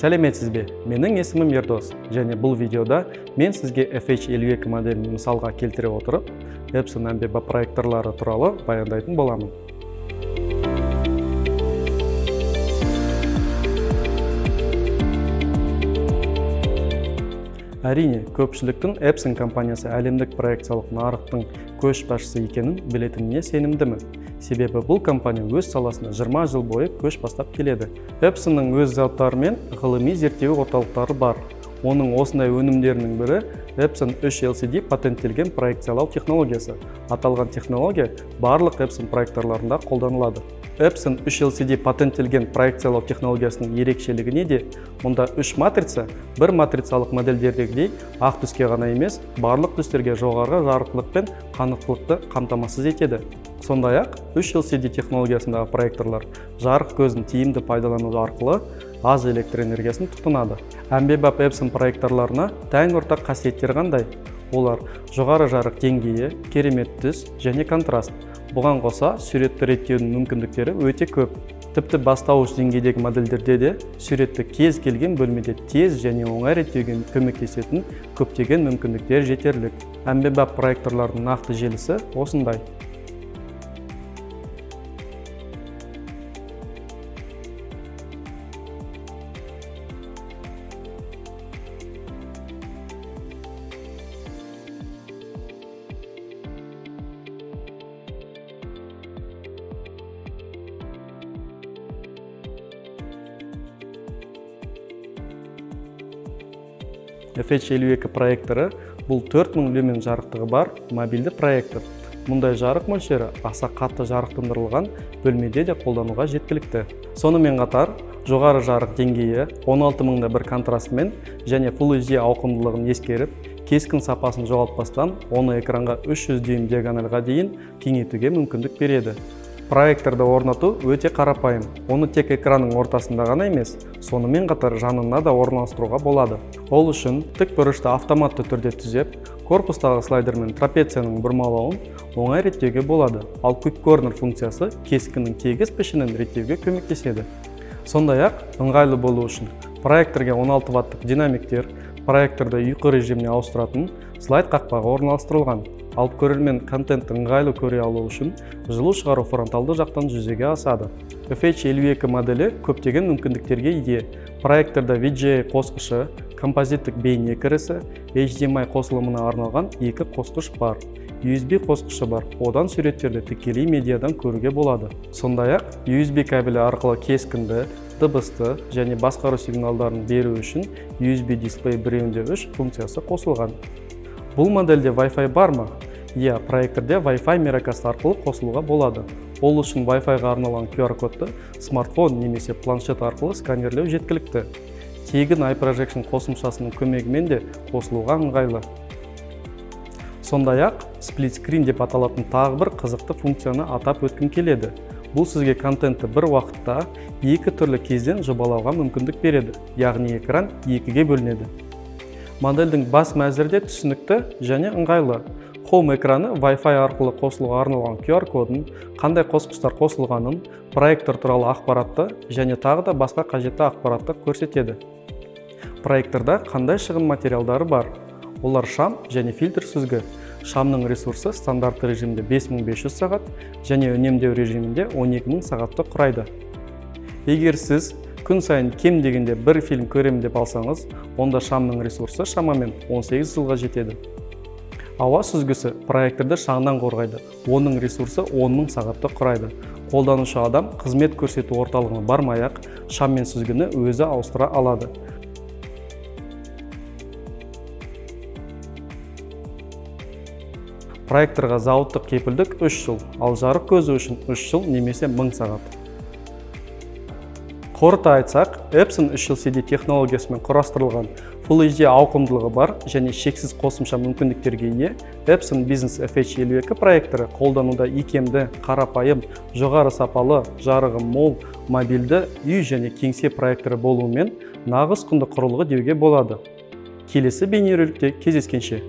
Сәлеметсіз бе? Менің есімім Ердос, және бұл видеода мен сізге FH52 моделін мысалға келтіре отырып, Epson MBB проекторлары туралы баяндайтын боламын. Әрине, көпшіліктің Epson компаниясы әлемдік проекциялық нарықтың көшбасшысы екенін білетініне сенімдімін. Себебі бұл компания өз саласында 20 жыл бойы көш бастап келеді. Epsonның өз зауыттары мен ғылыми зерттеу орталықтары бар. Оның осындай өнімдерінің бірі Epson 3LCD патенттелген проекциялау технологиясы. Аталған технология барлық Epson проекторларында қолданылады. Epson 3LCD патенттелген проекциялау технологиясының ерекшелігі неде? Мұнда 3 матрица, бір матрицалық модельдердегідей ақ түске ғана емес, барлық түстерге жоғары жарықтылық пен қанықтылықты қамтамасыз етеді. Сондай-ақ 3LCD технологиясындағы проекторлар жарық көзін тиімді пайдалану арқылы аз электр энергиясын тұтынады. MBB Epson проекторларына тән ортақ қасиеттер қандай? Олар жоғары жарық деңгейі, керемет түс және контраст. Бұған қоса суретті реттеудің мүмкіндіктері өте көп. Тіпті бастауыш деңгейдегі модельдерде де суретті кез келген бөлмеде тез және оңай реттеуге көмектесетін көптеген мүмкіндіктер жетерлік. MBB проекторлардың нақты желісі осындай. FH52 проекторы бұл 4000 люмен жарықтығы бар мобильді проектор. Мұндай жарық мөлшері аса қатты жарықтандырылған бөлмеде де қолдануға жеткілікті. Сонымен қатар, жоғары жарық деңгейі 16000-да бір контрастымен және Full HD ауқымдылығын ескеріп, кескін сапасын жоғалтпастан, оны экранға 300 дюйм диагоналға дейін кеңейтуге мүмкіндік береді. Проекторды орнату өте қарапайым. Оны тек экранның ортасында ғана емес, сонымен қатар жанына да орналастыруға болады. Ол үшін тік бұрышты автоматты түрде түзеп, корпустағы слайдер мен трапецияның бұрмалауын оңай реттеуге болады. Ал Quick Corner функциясы кескіннің тегіс пішінін реттеуге көмектеседі. Сондай-ақ, ыңғайлы болу үшін проекторға 16 ваттық динамиктер, проекторды ұйқы режиміне ауыстыратын слайд қақпағы орналастырылған. Алып көрермен контентті ыңғайлы көре алу үшін жылу шығару фронталды жақтан жүзеге асады. FH52 моделі көптеген мүмкіндіктерге ие. Проекторда VGA қосқышы, композиттік бейне кірісі, HDMI қосылымына арналған 2 қосқыш бар. USB қосқышы бар, одан суреттерді тікелей медиадан көруге болады. Сондай-ақ, USB кабелі арқылы кескінді, дыбысты және басқару сигналдарын беру үшін USB дисплей 1.3 функциясы қосылған. Бұл модельде Wi-Fi бар ма? Иә, проекторде Wi-Fi Miracast арқылы қосылуға болады. Ол үшін Wi-Fi-ға арналған QR-кодты смартфон немесе планшет арқылы сканерлеу жеткілікті. Тегін iProjection қосымшасының көмегімен де қосылуға ыңғайлы. Сондай-ақ, Split Screen деп аталатын тағы бір қызықты функцияны атап өткім келеді. Бұл сізге контентті бір уақытта екі түрлі кезден жобалауға мүмкіндік береді, яғни экран екіге бөлінеді. Модельдің бас мәзірде түсінікті және ыңғайлы. Home экраны Wi-Fi арқылы қосылуға арналған QR-кодын, қандай қосқыштар қосылғанын, проектор туралы ақпаратты және тағы да басқа қажетті ақпаратты көрсетеді. Проекторда қандай шығын материалдары бар? Олар шам және фильтр сүзгі. Шамның ресурсы стандартты режимде 5500 сағат және үнемдеу режимінде 12000 сағатты құрайды. Егер сіз күн сайын кем дегенде бір фильм көрем деп алсаңыз, онда шамның ресурсы шамамен 18 жылға жетеді. Ауа сүзгісі проекторды шаңнан қорғайды. Оның ресурсы 10000 сағатты құрайды. Қолданушы адам қызмет көрсету орталығына бармай-ақ шам мен сүзгіні өзі ауыстыра алады. Проекторға зауыттық кепілдік 3 жыл, ал жарық көзі үшін 3 жыл немесе 1000 сағат. Қорыта айтсақ, Epson 3LCD технологиясымен құрастырылған Full HD ауқымдылығы бар және шексіз қосымша мүмкіндіктерге ие Epson Business FH52 проекторы қолдануда икемді, қарапайым, жоғары сапалы, жарығы мол, мобильді үй және кеңсе проекторы болуымен нағыз құнды құрылғы деуге болады. Келесі бейнероликте кездескенше.